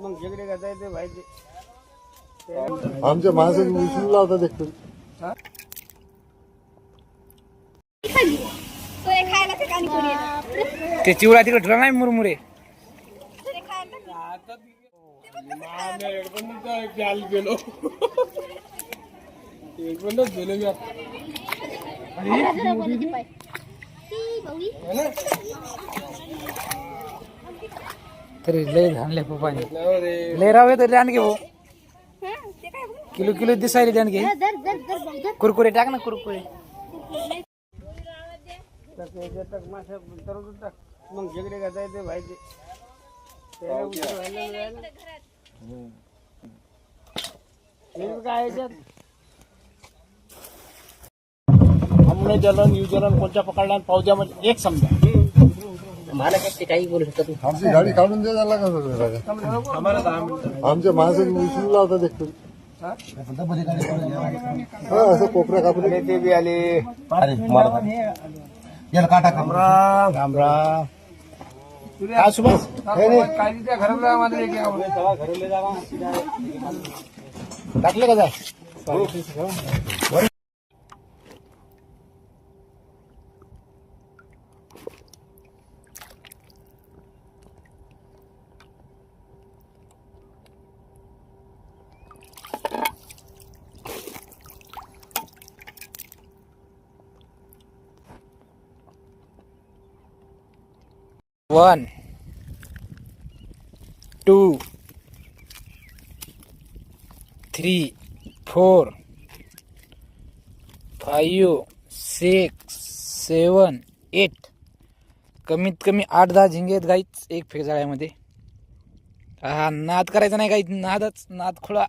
मग जिकडे का जायचं व्हायचे आमच्या माणसाने उचलला होता देखील. ते चिवडा तिकडे ठेवला नाही मुरमुरे. गेलो तरी लय धानले पप्पाने लय राव तरी आणखी भाऊ किलो किलो दिसायले आणखी. कुरकुरे टाक ना कुरकुरे. मासे तरतून टाक मग जिकडे का जायचं व्हायचे काय याच्यात हमने जलन यू जलन कोणत्या पकडला पावद्यामध्ये एक समजा मला काही बोलू शकत आमची गाडी काढून दे झाला का सगळं. आमच्या माणसाने उचलला होता देखील. असं कोपऱ्या कापऱ्या ते बी आले याला काटा कामरा काय सुभाष काही त्या घराला मला टाकले का जाय वन 2 3 4 5 6 7 8 कमीत कमी 8-10 झिंगे आहेत गाईच एक फेक जाळ्यामध्ये. हा नाद करायचा नाही काही नाद खोळा.